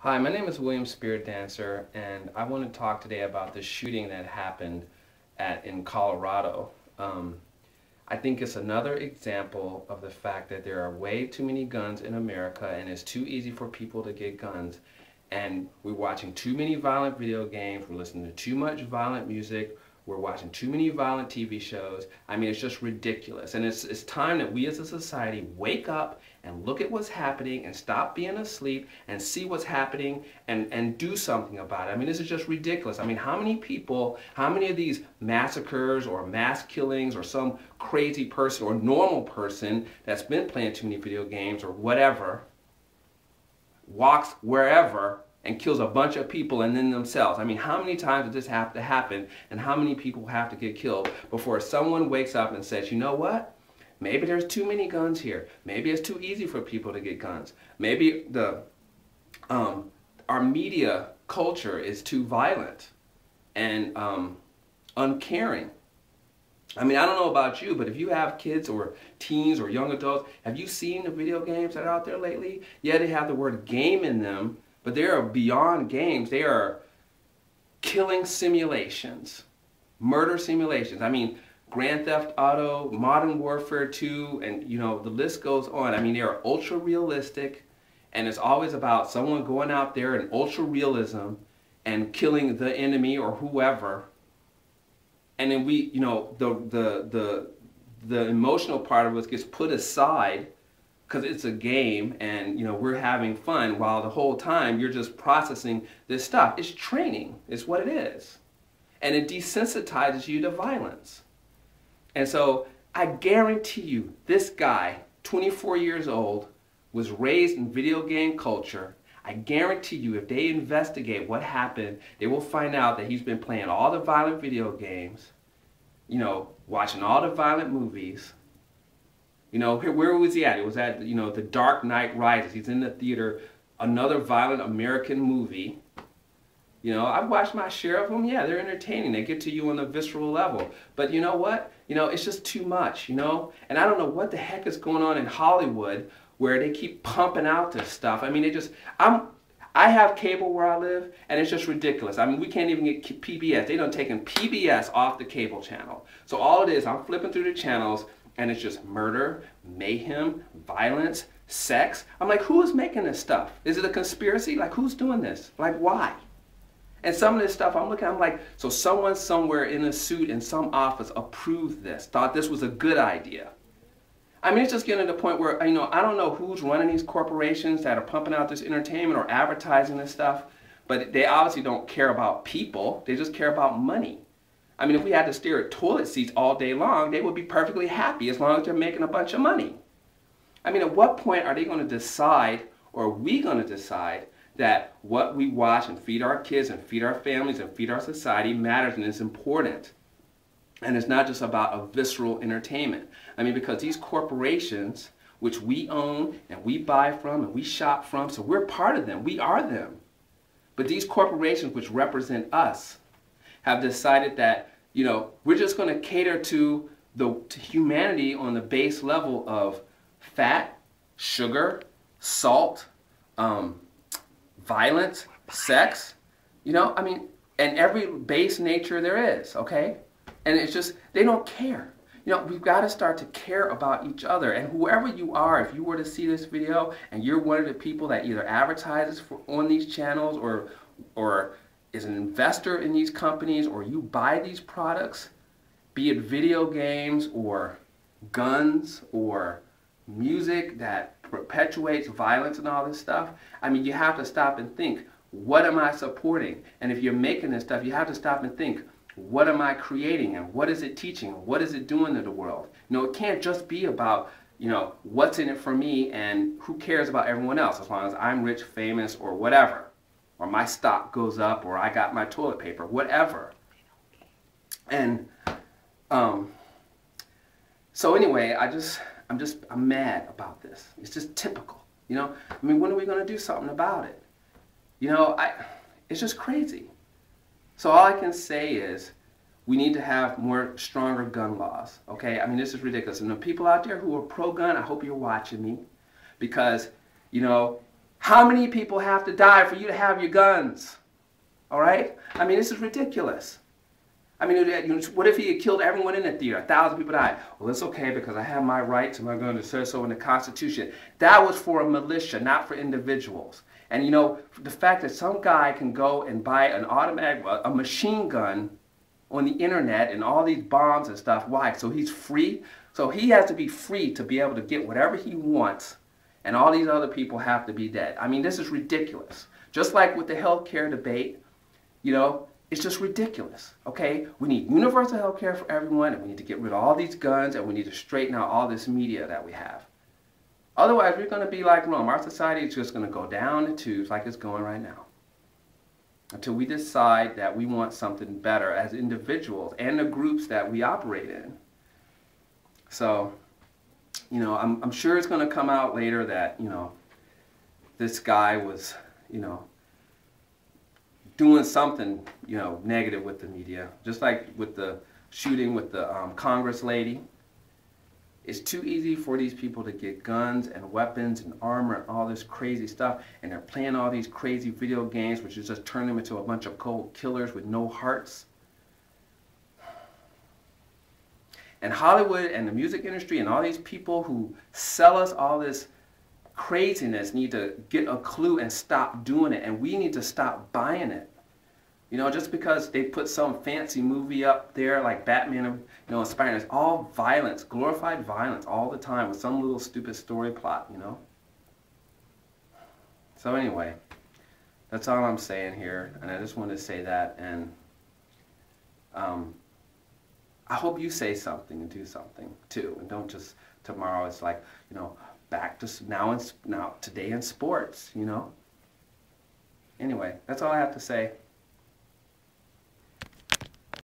Hi, my name is William Spirit Dancer, and I want to talk today about the shooting that happened in Colorado. I think it's another example of the fact that there are way too many guns in America, and it's too easy for people to get guns. And we're watching too many violent video games, we're listening to too much violent music, we're watching too many violent TV shows. I mean, it's just ridiculous. And it's time that we as a society wake up and look at what's happening and stop being asleep and see what's happening and do something about it. I mean, this is just ridiculous. I mean, how many people, how many of these massacres or mass killings or some crazy person or normal person that's been playing too many video games or whatever walks wherever and kills a bunch of people and then themselves? I mean, how many times does this have to happen, and how many people have to get killed before someone wakes up and says, you know what? Maybe there's too many guns here. Maybe it's too easy for people to get guns. Maybe our media culture is too violent and uncaring. I mean, I don't know about you, but if you have kids or teens or young adults, have you seen the video games that are out there lately? Yeah, they have the word game in them, but they are beyond games. They are killing simulations, murder simulations. I mean, Grand Theft Auto, Modern Warfare 2, and you know, the list goes on. I mean, they are ultra realistic, and it's always about someone going out there in ultra realism and killing the enemy or whoever. And then we, you know, the emotional part of us gets put aside because it's a game and, you know, we're having fun while the whole time you're just processing this stuff. It's training, is what it is. And it desensitizes you to violence. And so I guarantee you, this guy, 24 years old, was raised in video game culture. I guarantee you, if they investigate what happened, they will find out that he's been playing all the violent video games, you know, watching all the violent movies. You know, where was he at? It was at, you know, The Dark Knight Rises. He's in the theater, another violent American movie. You know, I've watched my share of them. Yeah, they're entertaining. They get to you on a visceral level. But you know what? You know, it's just too much, you know? And I don't know what the heck is going on in Hollywood where they keep pumping out this stuff. I mean, I have cable where I live, and it's just ridiculous. I mean, we can't even get PBS. They done taken PBS off the cable channel. So all it is, I'm flipping through the channels, and it's just murder, mayhem, violence, sex. I'm like, who is making this stuff? Is it a conspiracy? Like, who's doing this? Like, why? And some of this stuff I'm looking at, I'm like, so someone somewhere in a suit in some office approved this, thought this was a good idea. I mean, it's just getting to the point where, you know, I don't know who's running these corporations that are pumping out this entertainment or advertising this stuff, but they obviously don't care about people. They just care about money. I mean, if we had to stare at toilet seats all day long, they would be perfectly happy as long as they're making a bunch of money. I mean, at what point are they going to decide, or are we going to decide, that what we watch and feed our kids and feed our families and feed our society matters and is important? And it's not just about a visceral entertainment. I mean, because these corporations, which we own and we buy from and we shop from, so we're part of them, we are them. But these corporations, which represent us, have decided that, you know, we're just going to cater to humanity on the base level of fat, sugar, salt, violence, sex, you know, I mean, and every base nature there is, okay? And it's just, they don't care. You know, we've got to start to care about each other. And whoever you are, if you were to see this video and you're one of the people that either advertises on these channels or is an investor in these companies, or you buy these products, be it video games or guns or music that perpetuates violence and all this stuff, I mean, you have to stop and think, what am I supporting? And if you're making this stuff, you have to stop and think, what am I creating, and what is it teaching? What is it doing to the world? You know, it can't just be about, you know, what's in it for me and who cares about everyone else as long as I'm rich, famous, or whatever, or my stock goes up, or I got my toilet paper, whatever. And so anyway, I'm mad about this. It's just typical, you know. I mean, when are we going to do something about it? You know, it's just crazy. So all I can say is we need to have more stronger gun laws, okay? I mean, this is ridiculous. And the people out there who are pro-gun, I hope you're watching me, because, you know, How many people have to die for you to have your guns? All right? I mean, this is ridiculous. I mean, what if he had killed everyone in the theater? 1,000 people died. Well, it's okay because I have my rights and my gun. It says so in the Constitution. That was for a militia, not for individuals. And you know, the fact that some guy can go and buy an automatic, a machine gun on the internet and all these bombs and stuff. Why? So he's free? So he has to be free to be able to get whatever he wants, and all these other people have to be dead. I mean, this is ridiculous. Just like with the healthcare debate, you know, it's just ridiculous, okay? We need universal health care for everyone, and we need to get rid of all these guns, and we need to straighten out all this media that we have. Otherwise, we're going to be like Rome. Our society is just going to go down the tubes like it's going right now, until we decide that we want something better as individuals and the groups that we operate in. So, you know, I'm sure it's going to come out later that, you know, this guy was, you know, doing something, you know, negative with the media. Just like with the shooting with the Congress lady. It's too easy for these people to get guns and weapons and armor and all this crazy stuff, and they're playing all these crazy video games which is just turning them into a bunch of cold killers with no hearts. And Hollywood and the music industry and all these people who sell us all this craziness need to get a clue and stop doing it, and we need to stop buying it. You know, just because they put some fancy movie up there like Batman, you know, inspiring, it's all violence, glorified violence all the time with some little stupid story plot, you know. So anyway, that's all I'm saying here, and I just wanted to say that, and I hope you say something and do something too, and don't just tomorrow it's like, you know, back to now today in sports, you know. Anyway, that's all I have to say.